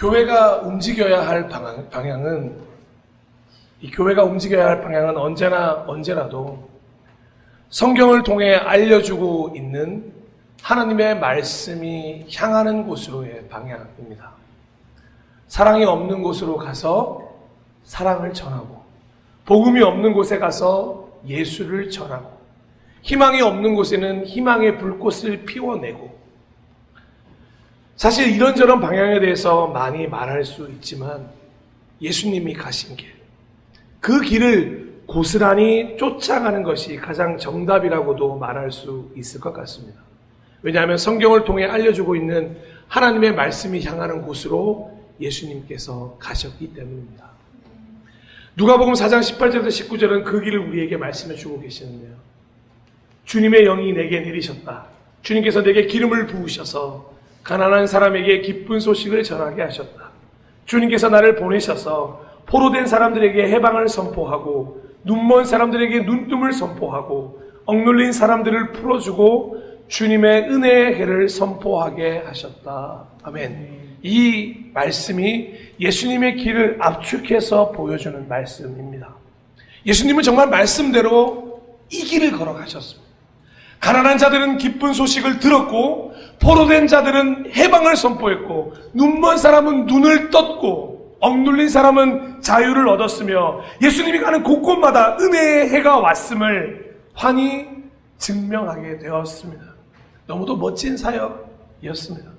교회가 움직여야 할 방향은, 이 교회가 움직여야 할 방향은 언제라도 성경을 통해 알려주고 있는 하나님의 말씀이 향하는 곳으로의 방향입니다. 사랑이 없는 곳으로 가서 사랑을 전하고, 복음이 없는 곳에 가서 예수를 전하고, 희망이 없는 곳에는 희망의 불꽃을 피워내고, 사실 이런저런 방향에 대해서 많이 말할 수 있지만 예수님이 가신 길, 그 길을 고스란히 쫓아가는 것이 가장 정답이라고도 말할 수 있을 것 같습니다. 왜냐하면 성경을 통해 알려주고 있는 하나님의 말씀이 향하는 곳으로 예수님께서 가셨기 때문입니다. 누가복음 4장 18절에서 19절은 그 길을 우리에게 말씀해 주고 계시는데요. 주님의 영이 내게 내리셨다. 주님께서 내게 기름을 부으셔서 가난한 사람에게 기쁜 소식을 전하게 하셨다. 주님께서 나를 보내셔서 포로된 사람들에게 해방을 선포하고, 눈먼 사람들에게 눈뜸을 선포하고, 억눌린 사람들을 풀어주고 주님의 은혜의 해를 선포하게 하셨다. 아멘. 이 말씀이 예수님의 길을 압축해서 보여주는 말씀입니다. 예수님은 정말 말씀대로 이 길을 걸어가셨습니다. 가난한 자들은 기쁜 소식을 들었고, 포로된 자들은 해방을 선포했고, 눈먼 사람은 눈을 떴고, 억눌린 사람은 자유를 얻었으며, 예수님이 가는 곳곳마다 은혜의 해가 왔음을 환히 증명하게 되었습니다. 너무도 멋진 사역이었습니다.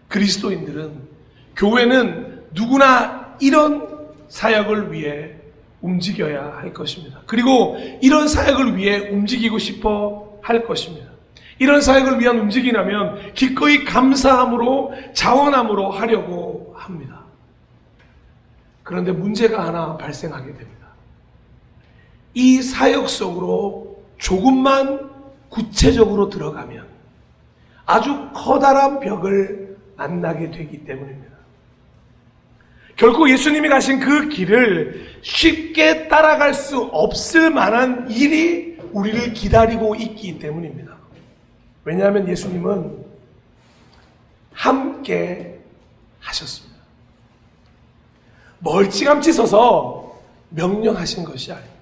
그리스도인들은, 교회는 누구나 이런 사역을 위해 움직여야 할 것입니다. 그리고 이런 사역을 위해 움직이고 싶어 할 것입니다. 이런 사역을 위한 움직임이라면 기꺼이 감사함으로, 자원함으로 하려고 합니다. 그런데 문제가 하나 발생하게 됩니다. 이 사역 속으로 조금만 구체적으로 들어가면 아주 커다란 벽을 만나게 되기 때문입니다. 결코 예수님이 가신 그 길을 쉽게 따라갈 수 없을 만한 일이 우리를 기다리고 있기 때문입니다. 왜냐하면 예수님은 함께 하셨습니다. 멀찌감치 서서 명령하신 것이 아닙니다.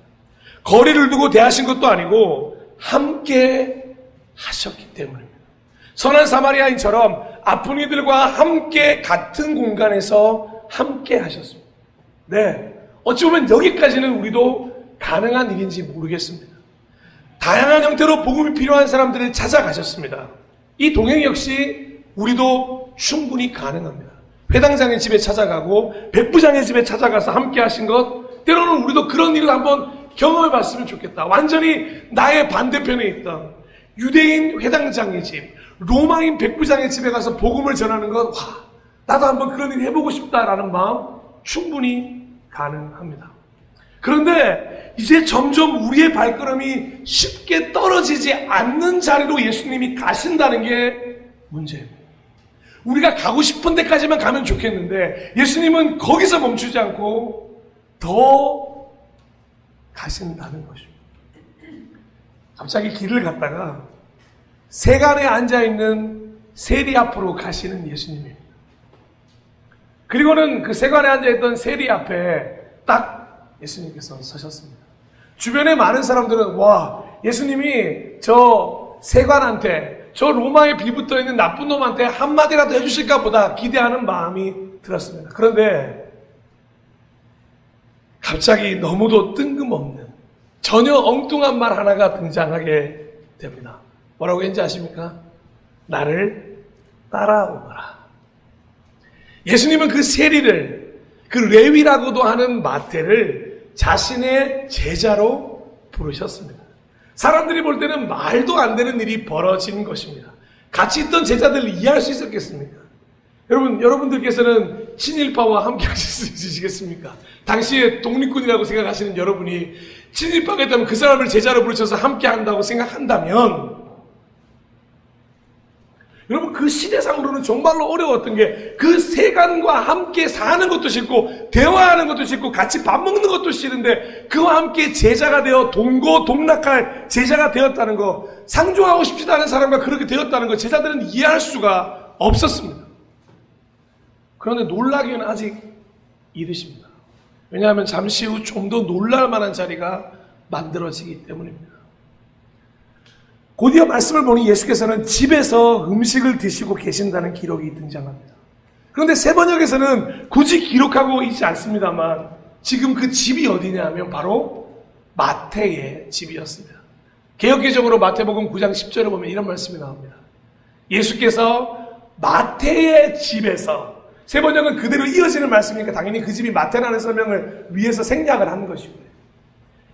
거리를 두고 대하신 것도 아니고 함께 하셨기 때문입니다. 선한 사마리아인처럼 아픈 이들과 함께 같은 공간에서 함께 하셨습니다. 네, 어찌 보면 여기까지는 우리도 가능한 일인지 모르겠습니다. 다양한 형태로 복음이 필요한 사람들을 찾아가셨습니다. 이 동행 역시 우리도 충분히 가능합니다. 회당장의 집에 찾아가고 백부장의 집에 찾아가서 함께 하신 것, 때로는 우리도 그런 일을 한번 경험해 봤으면 좋겠다. 완전히 나의 반대편에 있던 유대인 회당장의 집, 로마인 백부장의 집에 가서 복음을 전하는 것, 와, 나도 한번 그런 일 해보고 싶다라는 마음 충분히 가능합니다. 그런데 이제 점점 우리의 발걸음이 쉽게 떨어지지 않는 자리로 예수님이 가신다는 게 문제입니다. 우리가 가고 싶은 데까지만 가면 좋겠는데 예수님은 거기서 멈추지 않고 더 가신다는 것입니다. 갑자기 길을 갔다가 세간에 앉아있는 세리 앞으로 가시는 예수님입니다. 그리고는 그 세관에 앉아있던 세리 앞에 딱 예수님께서 서셨습니다. 주변에 많은 사람들은 와, 예수님이 저 세관한테, 저 로마에 빌붙어 있는 나쁜 놈한테 한마디라도 해주실까 보다 기대하는 마음이 들었습니다. 그런데 갑자기 너무도 뜬금없는 전혀 엉뚱한 말 하나가 등장하게 됩니다. 뭐라고 했는지 아십니까? 나를 따라오너라. 예수님은 그 세리를, 그 레위라고도 하는 마태를 자신의 제자로 부르셨습니다. 사람들이 볼 때는 말도 안 되는 일이 벌어진 것입니다. 같이 있던 제자들을 이해할 수 있었겠습니까? 여러분들께서는 친일파와 함께 하실 수 있으시겠습니까? 당시에 독립군이라고 생각하시는 여러분이 친일파가 있다면 그 사람을 제자로 부르셔서 함께 한다고 생각한다면, 여러분, 그 시대상으로는 정말로 어려웠던 게 그 세간과 함께 사는 것도 싫고 대화하는 것도 싫고 같이 밥 먹는 것도 싫은데 그와 함께 제자가 되어 동고동락할 제자가 되었다는 거, 상종하고 싶지도 않은 사람과 그렇게 되었다는 거 제자들은 이해할 수가 없었습니다. 그런데 놀라기는 아직 이르십니다. 왜냐하면 잠시 후 좀 더 놀랄 만한 자리가 만들어지기 때문입니다. 곧이어 말씀을 보니 예수께서는 집에서 음식을 드시고 계신다는 기록이 등장합니다. 그런데 세번역에서는 굳이 기록하고 있지 않습니다만 지금 그 집이 어디냐 하면 바로 마태의 집이었습니다. 개역개정으로 마태복음 9장 10절을 보면 이런 말씀이 나옵니다. 예수께서 마태의 집에서, 세번역은 그대로 이어지는 말씀이니까 당연히 그 집이 마태라는 설명을 위해서 생략을 하는 것이고요.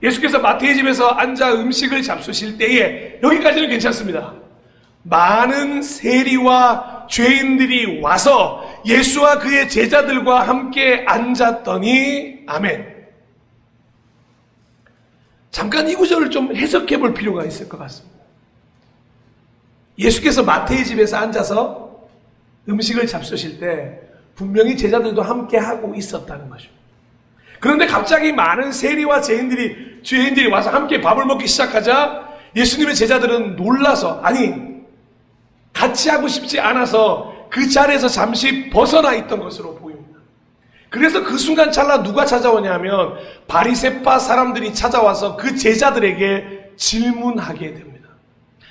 예수께서 마태의 집에서 앉아 음식을 잡수실 때에, 여기까지는 괜찮습니다. 많은 세리와 죄인들이 와서 예수와 그의 제자들과 함께 앉았더니, 아멘. 잠깐 이 구절을 좀 해석해 볼 필요가 있을 것 같습니다. 예수께서 마태의 집에서 앉아서 음식을 잡수실 때 분명히 제자들도 함께 하고 있었다는 거죠. 그런데 갑자기 많은 세리와 죄인들이 와서 함께 밥을 먹기 시작하자 예수님의 제자들은 놀라서, 아니 같이 하고 싶지 않아서 그 자리에서 잠시 벗어나 있던 것으로 보입니다. 그래서 그 순간 찰나 누가 찾아오냐면 바리새파 사람들이 찾아와서 그 제자들에게 질문하게 됩니다.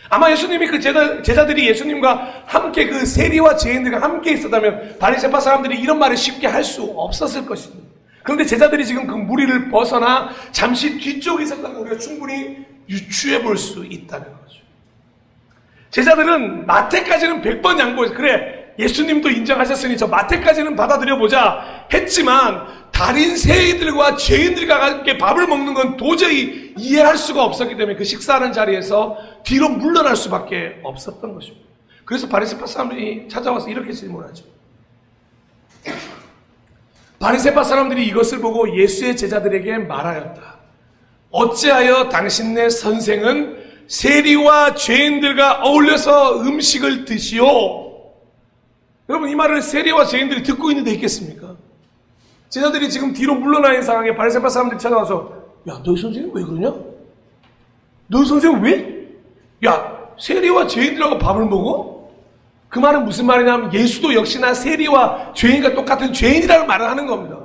아마 예수님이 그 제자들이 예수님과 함께 그 세리와 죄인들과 함께 있었다면 바리새파 사람들이 이런 말을 쉽게 할 수 없었을 것입니다. 그런데 제자들이 지금 그 무리를 벗어나 잠시 뒤쪽에 있었다는 걸 우리가 충분히 유추해 볼 수 있다는 거죠. 제자들은 마태까지는 100번 양보해서, 그래 예수님도 인정하셨으니 저 마태까지는 받아들여보자 했지만 다른 세리들과 죄인들과 함께 밥을 먹는 건 도저히 이해할 수가 없었기 때문에 그 식사하는 자리에서 뒤로 물러날 수밖에 없었던 것입니다. 그래서 바리새파 사람들이 찾아와서 이렇게 질문하죠. 바리새파 사람들이 이것을 보고 예수의 제자들에게 말하였다. 어찌하여 당신네 선생은 세리와 죄인들과 어울려서 음식을 드시오? 여러분, 이 말을 세리와 죄인들이 듣고 있는데 있겠습니까? 제자들이 지금 뒤로 물러나 있는 상황에 바리새파 사람들이 찾아와서, 야, 너희 선생님 왜 그러냐? 너희 선생님 왜? 야, 세리와 죄인들하고 밥을 먹어? 그 말은 무슨 말이냐면 예수도 역시나 세리와 죄인과 똑같은 죄인이라는 말을 하는 겁니다.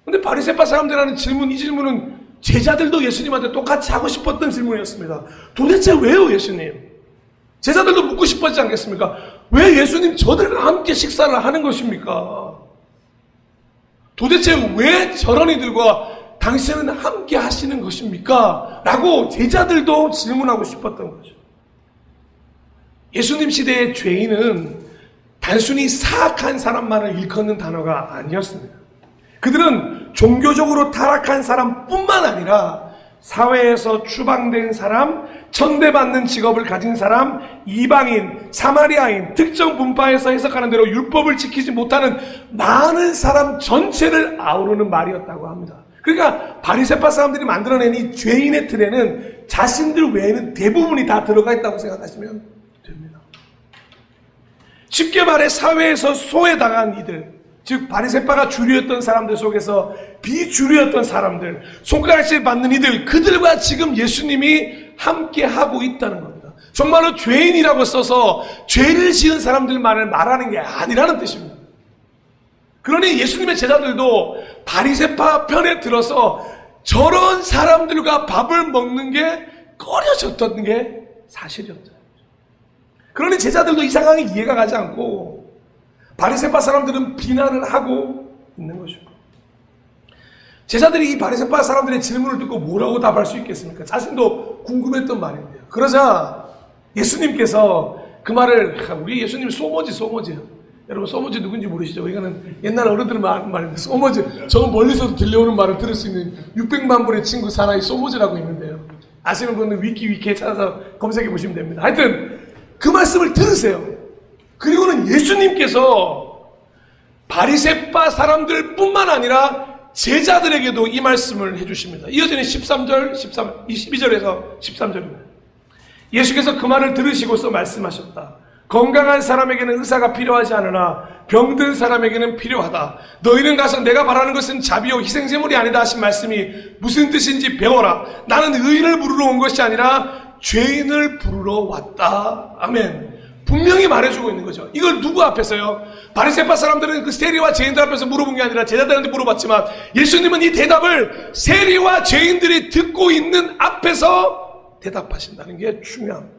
근데 바리새파 사람들이 하는 질문, 이 질문은 제자들도 예수님한테 똑같이 하고 싶었던 질문이었습니다. 도대체 왜요, 예수님? 제자들도 묻고 싶었지 않겠습니까? 왜 예수님 저들과 함께 식사를 하는 것입니까? 도대체 왜 저런 이들과 당신은 함께 하시는 것입니까? 라고 제자들도 질문하고 싶었던 거죠. 예수님 시대의 죄인은 단순히 사악한 사람만을 일컫는 단어가 아니었습니다. 그들은 종교적으로 타락한 사람뿐만 아니라 사회에서 추방된 사람, 천대받는 직업을 가진 사람, 이방인, 사마리아인, 특정 분파에서 해석하는 대로 율법을 지키지 못하는 많은 사람 전체를 아우르는 말이었다고 합니다. 그러니까 바리새파 사람들이 만들어낸 이 죄인의 틀에는 자신들 외에는 대부분이 다 들어가 있다고 생각하시면 됩니다. 쉽게 말해 사회에서 소외당한 이들, 즉 바리새파가 주류였던 사람들 속에서 비주류였던 사람들, 손가락질 받는 이들, 그들과 지금 예수님이 함께하고 있다는 겁니다. 정말로 죄인이라고 써서 죄를 지은 사람들만을 말하는 게 아니라는 뜻입니다. 그러니 예수님의 제자들도 바리새파 편에 들어서 저런 사람들과 밥을 먹는 게 꺼려졌던 게 사실이었죠. 그러니 제자들도 이 상황이 이해가 가지 않고 바리새파 사람들은 비난을 하고 있는 것입니다. 제자들이 이 바리새파 사람들의 질문을 듣고 뭐라고 답할 수 있겠습니까? 자신도 궁금했던 말인데요. 그러자 예수님께서 그 말을, 우리 예수님 소머지. 여러분 소머지 누군지 모르시죠? 이거는 옛날 어른들 말인데, 소머지, 저 멀리서도 들려오는 말을 들을 수 있는 600만 분의 친구 사나이 소머지라고 있는데요. 아시는 분은 위키에 찾아서 검색해 보시면 됩니다. 하여튼 그 말씀을 들으세요. 그리고는 예수님께서 바리새파 사람들 뿐만 아니라 제자들에게도 이 말씀을 해주십니다. 이어지는 22절에서 13절입니다. 예수께서 그 말을 들으시고서 말씀하셨다. 건강한 사람에게는 의사가 필요하지 않으나 병든 사람에게는 필요하다. 너희는 가서 내가 바라는 것은 자비요 희생제물이 아니다 하신 말씀이 무슨 뜻인지 배워라. 나는 의인을 부르러 온 것이 아니라 죄인을 부르러 왔다. 아멘. 분명히 말해주고 있는 거죠. 이걸 누구 앞에서요? 바리새파 사람들은 그 세리와 죄인들 앞에서 물어본 게 아니라 제자들한테 물어봤지만 예수님은 이 대답을 세리와 죄인들이 듣고 있는 앞에서 대답하신다는 게 중요합니다.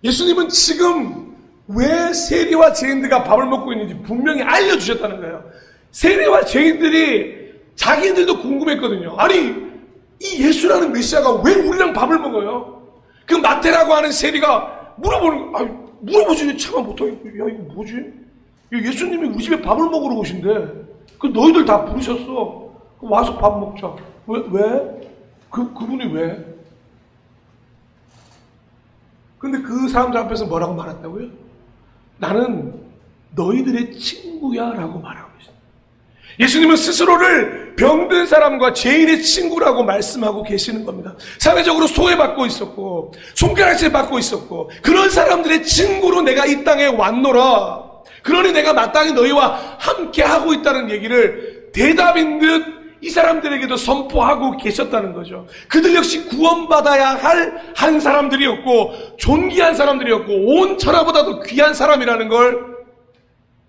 예수님은 지금 왜 세리와 죄인들과 밥을 먹고 있는지 분명히 알려주셨다는 거예요. 세리와 죄인들이 자기들도 궁금했거든요. 아니, 이 예수라는 메시아가 왜 우리랑 밥을 먹어요? 그 마태라고 하는 세리가 물어보지, 참 보통, 야, 이거 뭐지? 예수님이 우리 집에 밥을 먹으러 오신대. 그 너희들 다 부르셨어. 와서 밥 먹자. 왜? 그분이 왜? 근데 그 사람들 앞에서 뭐라고 말했다고요? 나는 너희들의 친구야 라고 말하고 있어요. 예수님은 스스로를 병든 사람과 죄인의 친구라고 말씀하고 계시는 겁니다. 사회적으로 소외받고 있었고 손가락질 받고 있었고 그런 사람들의 친구로 내가 이 땅에 왔노라. 그러니 내가 마땅히 너희와 함께 하고 있다는 얘기를 대답인 듯 이 사람들에게도 선포하고 계셨다는 거죠. 그들 역시 구원받아야 할 한 사람들이었고 존귀한 사람들이었고 온 천하보다도 귀한 사람이라는 걸,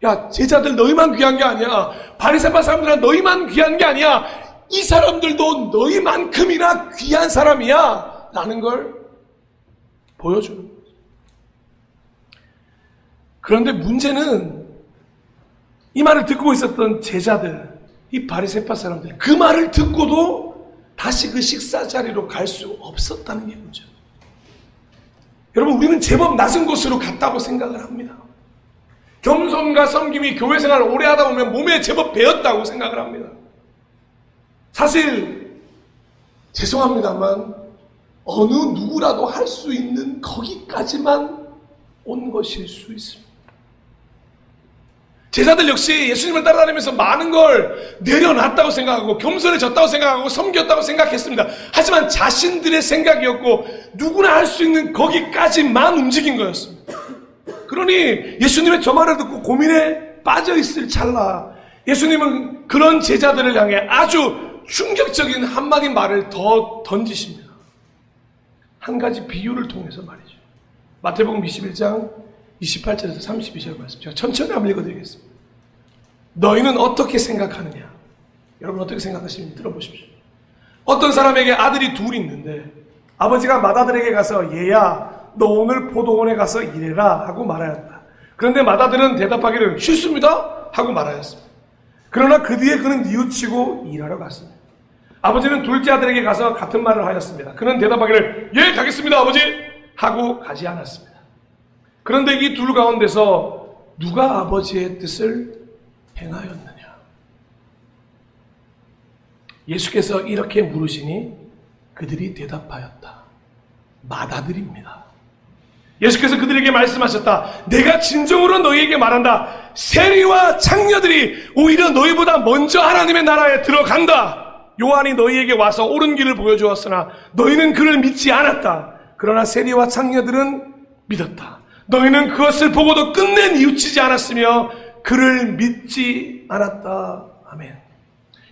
야, 제자들 너희만 귀한 게 아니야. 바리새파 사람들은 너희만 귀한 게 아니야. 이 사람들도 너희만큼이나 귀한 사람이야 라는 걸 보여주는 거죠. 그런데 문제는 이 말을 듣고 있었던 제자들, 이 바리새파 사람들, 그 말을 듣고도 다시 그 식사 자리로 갈 수 없었다는 게 문제예요. 여러분, 우리는 제법 낮은 곳으로 갔다고 생각을 합니다. 겸손과 섬김이 교회 생활을 오래 하다 보면 몸에 제법 배었다고 생각을 합니다. 사실 죄송합니다만 어느 누구라도 할 수 있는 거기까지만 온 것일 수 있습니다. 제자들 역시 예수님을 따라다니면서 많은 걸 내려놨다고 생각하고 겸손해졌다고 생각하고 섬겼다고 생각했습니다. 하지만 자신들의 생각이었고 누구나 할 수 있는 거기까지만 움직인 거였습니다. 그러니 예수님의 저 말을 듣고 고민에 빠져있을 찰나 예수님은 그런 제자들을 향해 아주 충격적인 한마디 말을 더 던지십니다. 한 가지 비유를 통해서 말이죠. 마태복음 21장 28절에서 32절 말씀, 제가 천천히 한번 읽어드리겠습니다. 너희는 어떻게 생각하느냐? 여러분 어떻게 생각하시는지 들어보십시오. 어떤 사람에게 아들이 둘이 있는데 아버지가 맏아들에게 가서 얘야 너 오늘 포도원에 가서 일해라 하고 말하였다. 그런데 맏아들은 대답하기를 싫습니다 하고 말하였습니다. 그러나 그 뒤에 그는 뉘우치고 일하러 갔습니다. 아버지는 둘째 아들에게 가서 같은 말을 하였습니다. 그는 대답하기를 예 가겠습니다 아버지 하고 가지 않았습니다. 그런데 이 둘 가운데서 누가 아버지의 뜻을 행하였느냐? 예수께서 이렇게 물으시니 그들이 대답하였다. 맏아들입니다. 예수께서 그들에게 말씀하셨다. 내가 진정으로 너희에게 말한다. 세리와 창녀들이 오히려 너희보다 먼저 하나님의 나라에 들어간다. 요한이 너희에게 와서 옳은 길을 보여주었으나 너희는 그를 믿지 않았다. 그러나 세리와 창녀들은 믿었다. 너희는 그것을 보고도 끝내 뉘우치지 않았으며 그를 믿지 않았다. 아멘.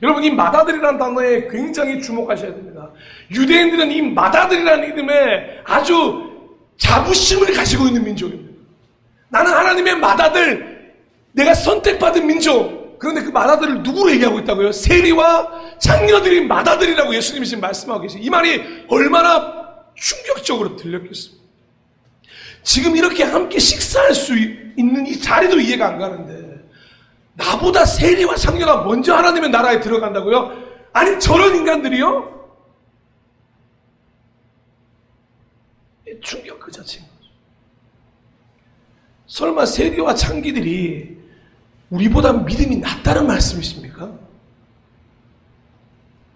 여러분 이 맏아들이라는 단어에 굉장히 주목하셔야 됩니다. 유대인들은 이 맏아들이라는 이름에 아주 자부심을 가지고 있는 민족입니다. 나는 하나님의 맏아들, 내가 선택받은 민족. 그런데 그 맏아들을 누구로 얘기하고 있다고요? 세리와 창녀들이 맏아들이라고 예수님이 지금 말씀하고 계세요. 이 말이 얼마나 충격적으로 들렸겠습니까? 지금 이렇게 함께 식사할 수 있는 이 자리도 이해가 안 가는데 나보다 세리와 창녀가 먼저 하나님의 나라에 들어간다고요? 아니 저런 인간들이요? 충격 그 자체인 거죠. 설마 세리와 창기들이 우리보다 믿음이 낫다는 말씀이십니까?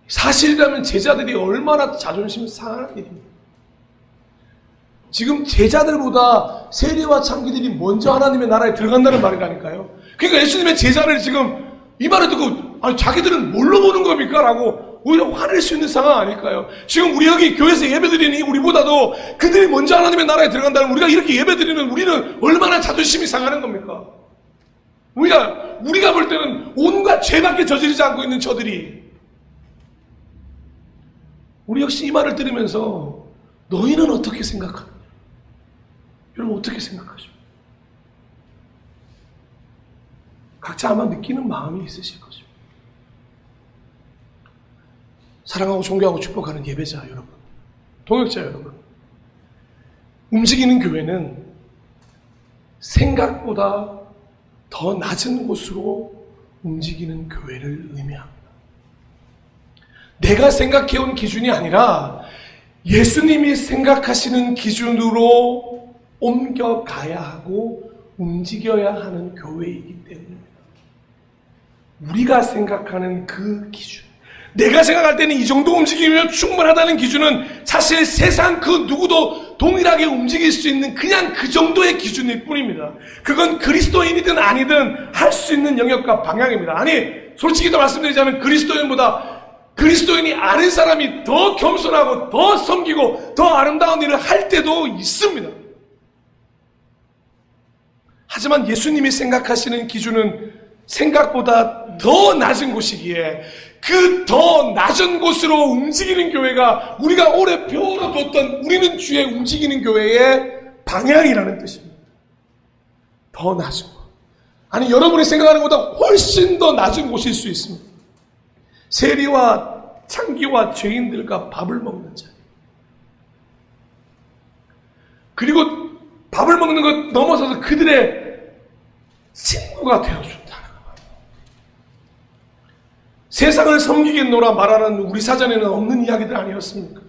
사실이라면 제자들이 얼마나 자존심 상한 일입니까? 지금 제자들보다 세리와 창기들이 먼저 하나님의 나라에 들어간다는 말이라니까요. 그러니까 예수님의 제자를 지금 이 말을 듣고 아니 자기들은 뭘로 보는 겁니까? 라고 오히려 화낼 수 있는 상황 아닐까요? 지금 우리 여기 교회에서 예배드리니 우리보다도 그들이 먼저 하나님의 나라에 들어간다는 우리가 이렇게 예배드리는 우리는 얼마나 자존심이 상하는 겁니까? 우리가 볼 때는 온갖 죄밖에 저지르지 않고 있는 저들이 우리 역시 이 말을 들으면서 너희는 어떻게 생각하느냐? 여러분 어떻게 생각하십니까? 각자 아마 느끼는 마음이 있으실 것입니다. 사랑하고 존경하고 축복하는 예배자 여러분, 동역자 여러분, 움직이는 교회는 생각보다 더 낮은 곳으로 움직이는 교회를 의미합니다. 내가 생각해온 기준이 아니라 예수님이 생각하시는 기준으로 옮겨가야 하고 움직여야 하는 교회이기 때문입니다. 우리가 생각하는 그 기준, 내가 생각할 때는 이 정도 움직이면 충분하다는 기준은 사실 세상 그 누구도 동일하게 움직일 수 있는 그냥 그 정도의 기준일 뿐입니다. 그건 그리스도인이든 아니든 할 수 있는 영역과 방향입니다. 아니, 솔직히 더 말씀드리자면 그리스도인이 아는 사람이 더 겸손하고 더 섬기고 더 아름다운 일을 할 때도 있습니다. 하지만 예수님이 생각하시는 기준은 생각보다 더 낮은 곳이기에 그 더 낮은 곳으로 움직이는 교회가 우리가 오래 배워뒀던 우리는 주에 움직이는 교회의 방향이라는 뜻입니다. 더 낮은 곳. 아니, 여러분이 생각하는 것보다 훨씬 더 낮은 곳일 수 있습니다. 세리와 창기와 죄인들과 밥을 먹는 자리. 그리고 밥을 먹는 것 넘어서서 그들의 친구가 되어준다는 것. 세상을 섬기겠노라 말하는 우리 사전에는 없는 이야기들 아니었습니까?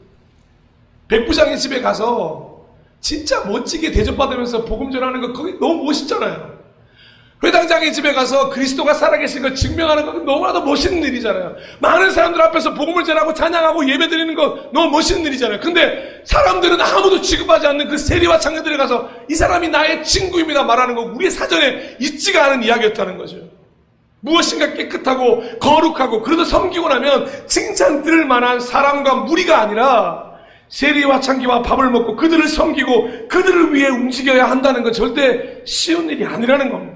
백부장의 집에 가서 진짜 멋지게 대접받으면서 복음 전하는 거 거기 너무 멋있잖아요. 회당장의 집에 가서 그리스도가 살아계신 걸 증명하는 건 너무나도 멋있는 일이잖아요. 많은 사람들 앞에서 복음을 전하고 찬양하고 예배드리는 거 너무 멋있는 일이잖아요. 근데 사람들은 아무도 취급하지 않는 그 세리와 창녀들에 가서 이 사람이 나의 친구입니다 말하는 거 우리의 사전에 있지가 않은 이야기였다는 거죠. 무엇인가 깨끗하고 거룩하고 그래도 섬기고 나면 칭찬 들을 만한 사람과 무리가 아니라 세리와 창기와 밥을 먹고 그들을 섬기고 그들을 위해 움직여야 한다는 건 절대 쉬운 일이 아니라는 겁니다.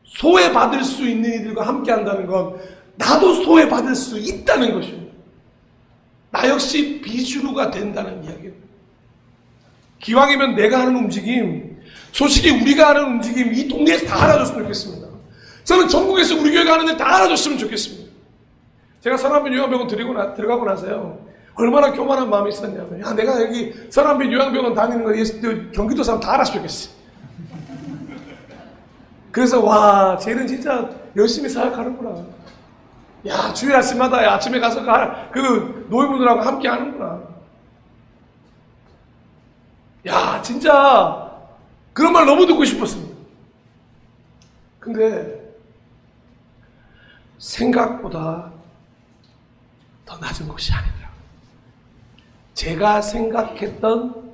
소외받을 수 있는 이들과 함께 한다는 건 나도 소외받을 수 있다는 것입니다. 나 역시 비주류가 된다는 이야기입니다. 기왕이면 내가 하는 움직임, 솔직히 우리가 하는 움직임 이 동네에서 다 알아줬으면 좋겠습니다. 저는 전국에서 우리 교회가 하는 일 다 알아줬으면 좋겠습니다. 제가 서남빈 요양병원 들어가고 나서요, 얼마나 교만한 마음이 있었냐면, 야, 내가 여기 서남빈 요양병원 다니는 거 경기도 사람 다 알았으면 좋겠어. 그래서 와, 쟤는 진짜 열심히 사역하는구나. 야, 주일 아침마다 아침에 가서 그 노인분들하고 함께 하는구나. 야, 진짜 그런 말 너무 듣고 싶었습니다. 근데 생각보다 더 낮은 곳이 아니더라고요. 제가 생각했던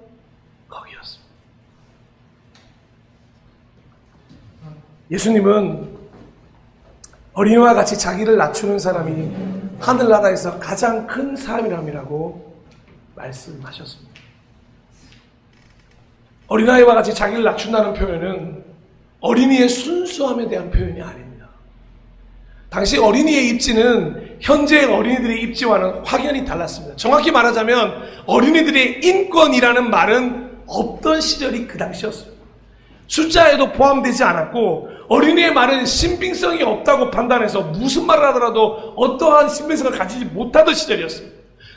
거기였습니다. 예수님은 어린이와 같이 자기를 낮추는 사람이 하늘나라에서 가장 큰 사람이라고 말씀하셨습니다. 어린아이와 같이 자기를 낮춘다는 표현은 어린이의 순수함에 대한 표현이 아닙니다. 당시 어린이의 입지는 현재의 어린이들의 입지와는 확연히 달랐습니다. 정확히 말하자면 어린이들의 인권이라는 말은 없던 시절이 그 당시였어요. 숫자에도 포함되지 않았고 어린이의 말은 신빙성이 없다고 판단해서 무슨 말을 하더라도 어떠한 신빙성을 가지지 못하던 시절이었어요.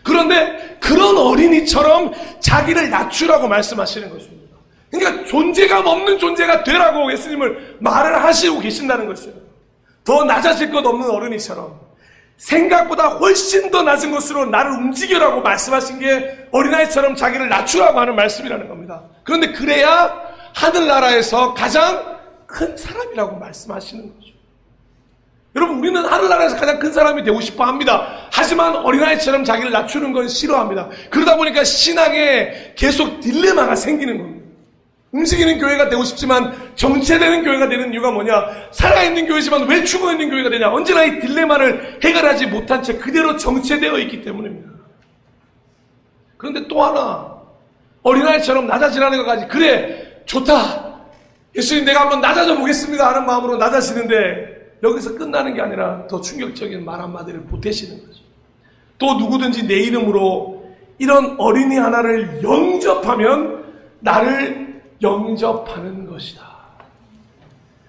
그런데 그런 어린이처럼 자기를 낮추라고 말씀하시는 것입니다. 그러니까 존재감 없는 존재가 되라고 예수님을 말을 하시고 계신다는 것이에요. 더 낮아질 것 없는 어른이처럼 생각보다 훨씬 더 낮은 곳으로 나를 움직여라고 말씀하신 게 어린아이처럼 자기를 낮추라고 하는 말씀이라는 겁니다. 그런데 그래야 하늘나라에서 가장 큰 사람이라고 말씀하시는 거죠. 여러분, 우리는 하늘나라에서 가장 큰 사람이 되고 싶어 합니다. 하지만 어린아이처럼 자기를 낮추는 건 싫어합니다. 그러다 보니까 신앙에 계속 딜레마가 생기는 겁니다. 움직이는 교회가 되고 싶지만 정체되는 교회가 되는 이유가 뭐냐? 살아있는 교회지만 왜 죽어있는 교회가 되냐? 언제나 이 딜레마를 해결하지 못한 채 그대로 정체되어 있기 때문입니다. 그런데 또 하나, 어린아이처럼 낮아지라는 것까지 그래, 좋다, 예수님 내가 한번 낮아져 보겠습니다 하는 마음으로 낮아지는데 여기서 끝나는 게 아니라 더 충격적인 말 한마디를 보태시는 거죠. 또 누구든지 내 이름으로 이런 어린이 하나를 영접하면 나를 영접하는 것이다.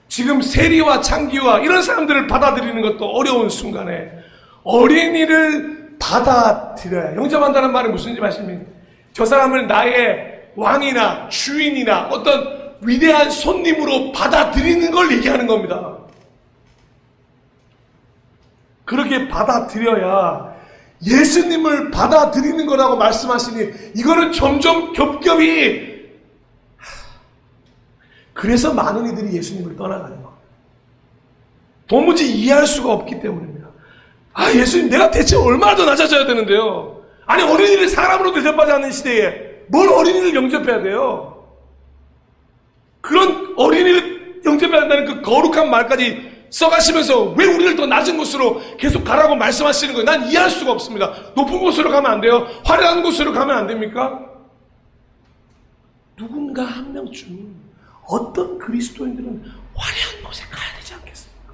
지금 세리와 창기와 이런 사람들을 받아들이는 것도 어려운 순간에 어린이를 받아들여야, 영접한다는 말은 무슨 말씀입니까? 저 사람을 나의 왕이나 주인이나 어떤 위대한 손님으로 받아들이는 걸 얘기하는 겁니다. 그렇게 받아들여야 예수님을 받아들이는 거라고 말씀하시니 이거는 점점 겹겹이, 그래서 많은 이들이 예수님을 떠나가는 겁니다. 도무지 이해할 수가 없기 때문입니다. 아, 예수님 내가 대체 얼마나 더 낮아져야 되는데요. 아니, 어린이를 사람으로 대접하지 않는 시대에 뭘 어린이를 영접해야 돼요. 그런 어린이를 영접해야 한다는 그 거룩한 말까지 써가시면서 왜 우리를 더 낮은 곳으로 계속 가라고 말씀하시는 거예요? 난 이해할 수가 없습니다. 높은 곳으로 가면 안 돼요? 화려한 곳으로 가면 안 됩니까? 누군가 한 명쯤, 어떤 그리스도인들은 화려한 곳에 가야 되지 않겠습니까?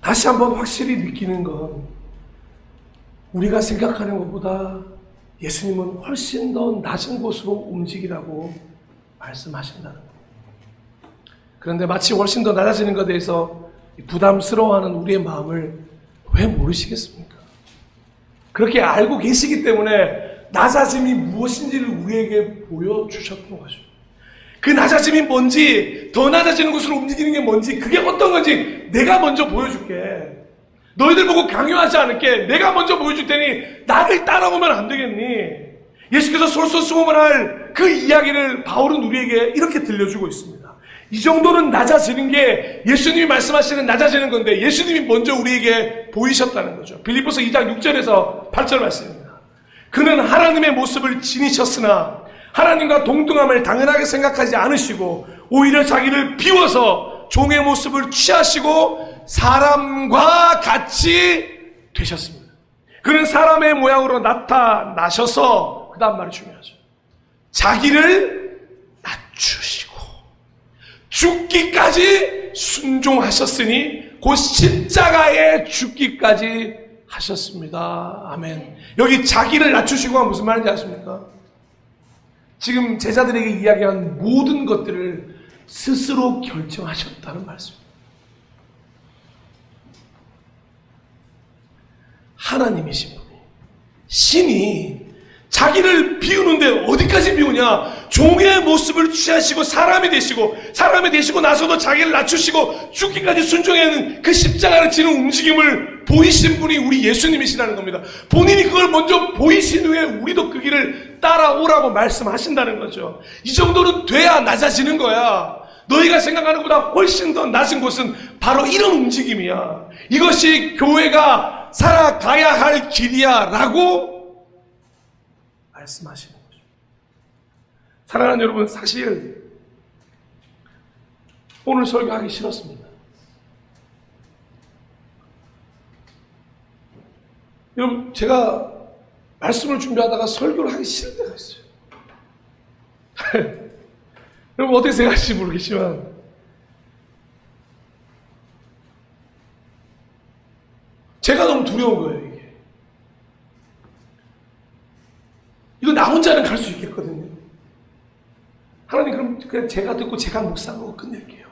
다시 한번 확실히 느끼는 건, 우리가 생각하는 것보다 예수님은 훨씬 더 낮은 곳으로 움직이라고 말씀하신다는 겁니다. 그런데 마치 훨씬 더 낮아지는 것에 대해서 부담스러워하는 우리의 마음을 왜 모르시겠습니까? 그렇게 알고 계시기 때문에 낮아짐이 무엇인지를 우리에게 보여주셨던 거죠. 그 낮아짐이 뭔지, 더 낮아지는 곳으로 움직이는 게 뭔지, 그게 어떤 건지 내가 먼저 보여줄게. 너희들 보고 강요하지 않을게. 내가 먼저 보여줄 테니 나를 따라오면 안 되겠니? 예수께서 솔선수범을 할 그 이야기를 바울은 우리에게 이렇게 들려주고 있습니다. 이 정도는 낮아지는 게 예수님이 말씀하시는 낮아지는 건데 예수님이 먼저 우리에게 보이셨다는 거죠. 빌립보서 2장 6절에서 8절 말씀입니다. 그는 하나님의 모습을 지니셨으나 하나님과 동등함을 당연하게 생각하지 않으시고 오히려 자기를 비워서 종의 모습을 취하시고 사람과 같이 되셨습니다. 그는 사람의 모양으로 나타나셔서, 그 다음 말이 중요하죠. 자기를 낮추시고 죽기까지 순종하셨으니 곧 십자가에 죽기까지 하셨습니다. 아멘. 여기 자기를 낮추시고가 무슨 말인지 아십니까? 지금 제자들에게 이야기한 모든 것들을 스스로 결정하셨다는 말씀입니다. 하나님이신 분이, 신이 자기를 비우는데 어디까지 비우냐? 종의 모습을 취하시고 사람이 되시고 나서도 자기를 낮추시고 죽기까지 순종하는 그 십자가를 지는 움직임을 보이신 분이 우리 예수님이시라는 겁니다. 본인이 그걸 먼저 보이신 후에 우리도 그 길을 따라오라고 말씀하신다는 거죠. 이 정도는 돼야 낮아지는 거야. 너희가 생각하는 것보다 훨씬 더 낮은 곳은 바로 이런 움직임이야. 이것이 교회가 살아가야 할 길이야 라고 말씀하시는 거죠. 사랑하는 여러분, 사실 오늘 설교하기 싫었습니다. 여러분, 제가 말씀을 준비하다가 설교를 하기 싫은 때가 있어요. 여러분 어떻게 생각하실지 모르겠지만 제가 너무 두려운 거예요. 이거 나 혼자는 갈 수 있겠거든요. 하나님, 그럼 그냥 제가 듣고 제가 묵상하고 끝낼게요.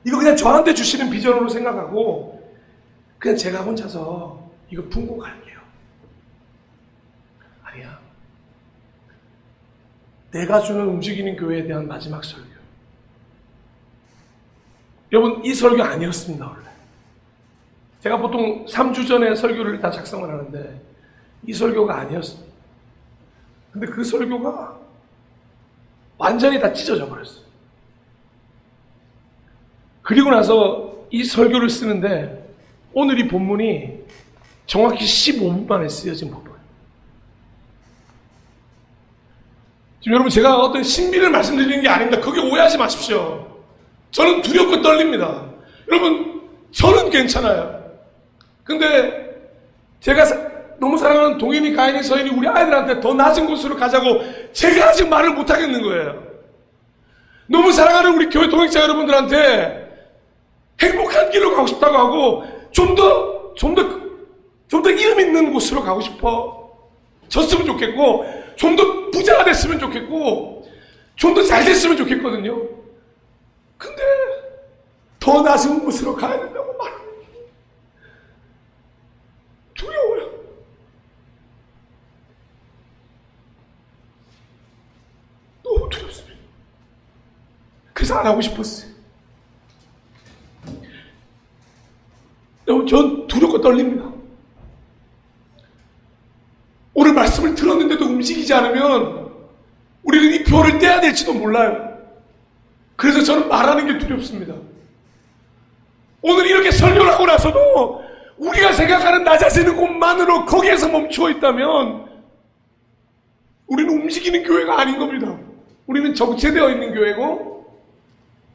이거 그냥 저한테 주시는 비전으로 생각하고 그냥 제가 혼자서 이거 품고 갈게요. 아니야. 내가 주는 움직이는 교회에 대한 마지막 설교. 여러분, 이 설교 아니었습니다, 원래. 제가 보통 3주 전에 설교를 다 작성을 하는데 이 설교가 아니었습니다. 근데 그 설교가 완전히 다 찢어져 버렸어요. 그리고 나서 이 설교를 쓰는데 오늘 이 본문이 정확히 15분 만에 쓰여진 본문이에요. 지금 여러분, 제가 어떤 신비를 말씀드리는 게 아닙니다. 그게 오해하지 마십시오. 저는 두렵고 떨립니다. 여러분, 저는 괜찮아요. 근데 제가 너무 사랑하는 동인이, 가인이, 서인이 우리 아이들한테 더 낮은 곳으로 가자고 제가 아직 말을 못하겠는 거예요. 너무 사랑하는 우리 교회 동역자 여러분들한테 행복한 길로 가고 싶다고 하고 좀 더 좀 더 이름 있는 곳으로 가고 싶어 졌으면 좋겠고, 좀 더 부자가 됐으면 좋겠고, 좀 더 잘 됐으면 좋겠거든요. 근데 더 낮은 곳으로 가야 된다고 말하는 게 두려워요. 너무 두렵습니다. 그래서 안 하고 싶었어요. 전 두렵고 떨립니다. 오늘 말씀을 들었는데도 움직이지 않으면 우리는 이 표를 떼야 될지도 몰라요. 그래서 저는 말하는 게 두렵습니다. 오늘 이렇게 설교를 하고 나서도 우리가 생각하는 낮아지는 곳만으로 거기에서 멈추어 있다면 우리는 움직이는 교회가 아닌 겁니다. 우리는 정체되어 있는 교회고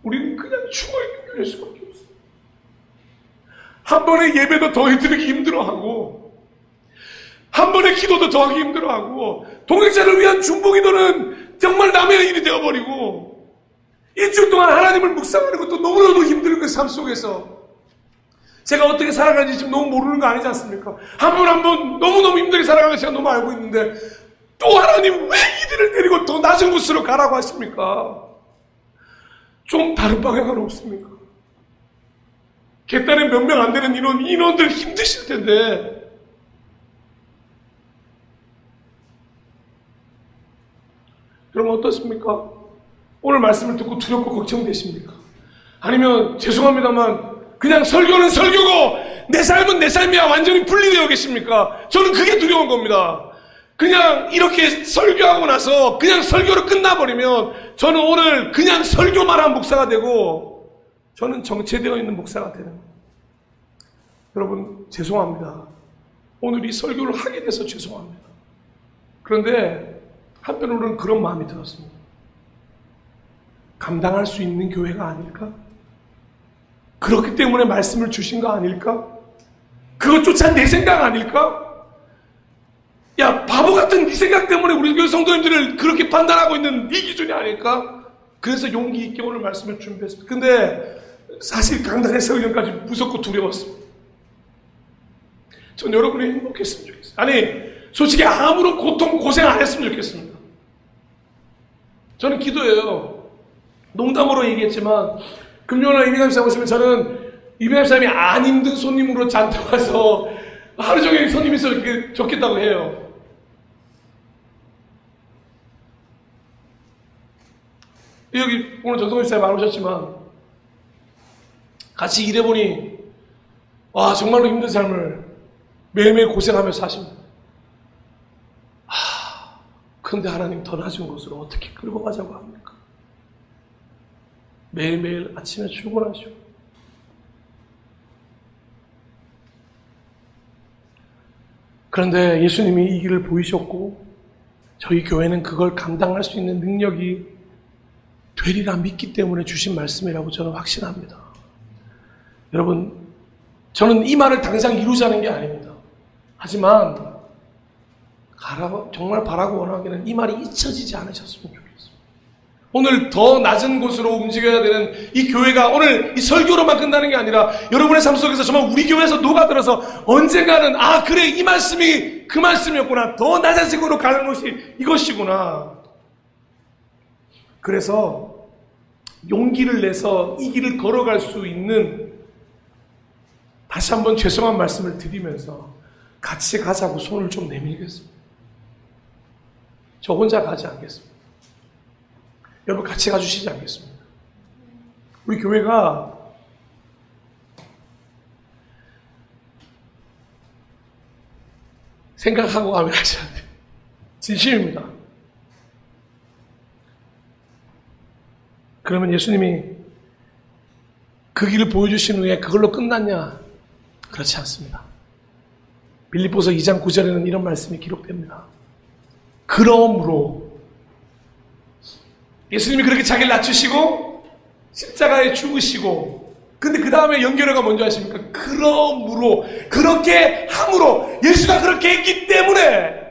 우리는 그냥 죽어있는 교회일 수밖에 없어요. 한 번의 예배도 더 드리기 힘들어하고, 한 번의 기도도 더 하기 힘들어하고, 동행자를 위한 중보기도는 정말 남의 일이 되어버리고, 일주일 동안 하나님을 묵상하는 것도 너무나도 힘든 그 삶 속에서 제가 어떻게 살아가는지 지금 너무 모르는 거 아니지 않습니까? 한 번 한 번 너무너무 힘들게 살아가는 제가 너무 알고 있는데, 또 하나님 왜 이들을 데리고 더 낮은 곳으로 가라고 하십니까? 좀 다른 방향은 없습니까? 객단에 몇 명 안 되는 인원들 힘드실 텐데, 그럼 어떻습니까? 오늘 말씀을 듣고 두렵고 걱정되십니까? 아니면 죄송합니다만 그냥 설교는 설교고 내 삶은 내 삶이야 완전히 분리되어 계십니까? 저는 그게 두려운 겁니다. 그냥 이렇게 설교하고 나서 그냥 설교로 끝나버리면 저는 오늘 그냥 설교만 한 목사가 되고 저는 정체되어 있는 목사가 되는 거예요. 여러분 죄송합니다. 오늘 이 설교를 하게 돼서 죄송합니다. 그런데 한편으로는 그런 마음이 들었습니다. 감당할 수 있는 교회가 아닐까? 그렇기 때문에 말씀을 주신 거 아닐까? 그것조차 내 생각 아닐까? 야, 바보 같은 네 생각 때문에 우리 교회 성도님들을 그렇게 판단하고 있는 네 기준이 아닐까? 그래서 용기 있게 오늘 말씀을 준비했습니다. 근데 사실 강단의 설교까지 무섭고 두려웠습니다. 전 여러분이 행복했으면 좋겠어요. 아니, 솔직히 아무런 고통, 고생 안 했으면 좋겠습니다. 저는 기도해요. 농담으로 얘기했지만 금요일날 이민남 씨 오시면 저는 이민남 씨이 안 힘든 손님으로 잔뜩 와서 하루 종일 손님이 있어 이렇게 좋겠다고 해요. 여기 오늘 전성훈 씨가 말 오셨지만 같이 일해보니 와 정말로 힘든 삶을 매일매일 고생하면서 사십니다. 근데 하나님 더 낮은 곳으로 어떻게 끌고 가자고 합니까? 매일매일 아침에 출근하죠. 그런데 예수님이 이 길을 보이셨고 저희 교회는 그걸 감당할 수 있는 능력이 되리라 믿기 때문에 주신 말씀이라고 저는 확신합니다. 여러분, 저는 이 말을 당장 이루자는 게 아닙니다. 하지만 정말 바라고 원하기는 이 말이 잊혀지지 않으셨으면 좋겠습니다. 오늘 더 낮은 곳으로 움직여야 되는 이 교회가 오늘 이 설교로만 끝나는 게 아니라 여러분의 삶 속에서 정말 우리 교회에서 녹아들어서 언젠가는 그래 이 말씀이 그 말씀이었구나. 더 낮은 곳으로 가는 것이 이것이구나. 그래서 용기를 내서 이 길을 걸어갈 수 있는 다시 한번 죄송한 말씀을 드리면서 같이 가자고 손을 좀 내밀겠습니다. 저 혼자 가지 않겠습니다. 여러분 같이 가주시지 않겠습니다. 우리 교회가 생각하고 가면 하셔야 돼요. 진심입니다. 그러면 예수님이 그 길을 보여주신 후에 그걸로 끝났냐? 그렇지 않습니다. 빌립보서 2장 9절에는 이런 말씀이 기록됩니다. 그러므로 예수님이 그렇게 자기를 낮추시고 십자가에 죽으시고 근데 그 다음에 연결어가 뭔지 아십니까? 그러므로 그렇게 함으로 예수가 그렇게 했기 때문에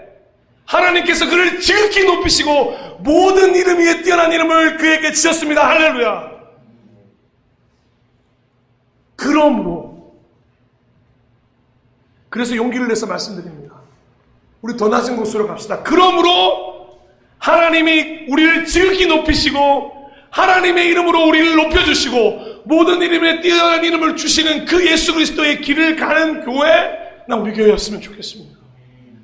하나님께서 그를 지극히 높이시고 모든 이름 위에 뛰어난 이름을 그에게 지었습니다. 할렐루야. 그래서 용기를 내서 말씀드립니다. 우리 더 낮은 곳으로 갑시다. 그러므로 하나님이 우리를 지극히 높이시고 하나님의 이름으로 우리를 높여주시고 모든 이름에 뛰어난 이름을 주시는 그 예수 그리스도의 길을 가는 교회, 우리 교회였으면 좋겠습니다.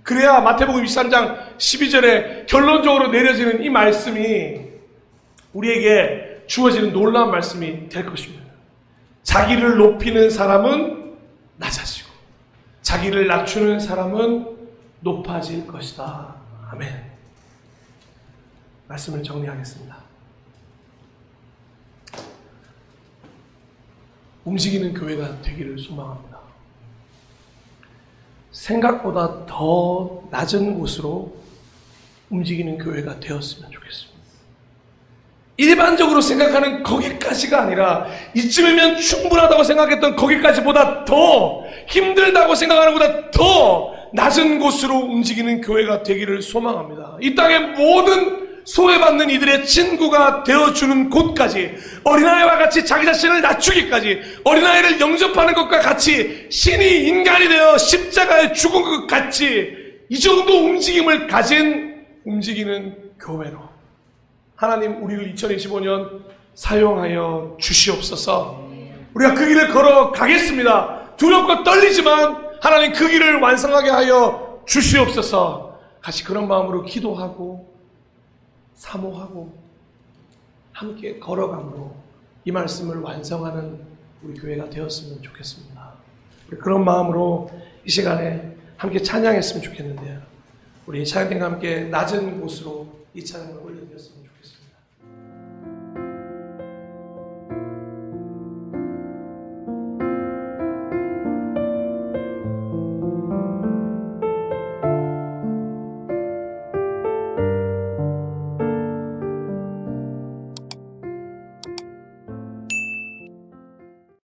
그래야 마태복음 23장 12절에 결론적으로 내려지는 이 말씀이 우리에게 주어지는 놀라운 말씀이 될 것입니다. 자기를 높이는 사람은 낮아지고 자기를 낮추는 사람은 높아질 것이다. 아멘. 말씀을 정리하겠습니다. 움직이는 교회가 되기를 소망합니다. 생각보다 더 낮은 곳으로 움직이는 교회가 되었으면 좋겠습니다. 일반적으로 생각하는 거기까지가 아니라 이쯤이면 충분하다고 생각했던 거기까지보다 더 힘들다고 생각하는 것보다 더 낮은 곳으로 움직이는 교회가 되기를 소망합니다. 이 땅의 모든 소외받는 이들의 친구가 되어주는 곳까지, 어린아이와 같이 자기 자신을 낮추기까지, 어린아이를 영접하는 것과 같이 신이 인간이 되어 십자가에 죽은 것 같이 이 정도 움직임을 가진 움직이는 교회로 하나님 우리를 2025년 사용하여 주시옵소서. 우리가 그 길을 걸어가겠습니다. 두렵고 떨리지만 하나님 그 길을 완성하게 하여 주시옵소서. 같이 그런 마음으로 기도하고 사모하고 함께 걸어감으로 이 말씀을 완성하는 우리 교회가 되었으면 좋겠습니다. 그런 마음으로 이 시간에 함께 찬양했으면 좋겠는데요. 우리 찬양팀과 함께 낮은 곳으로 이 찬양을 올려드렸습니다.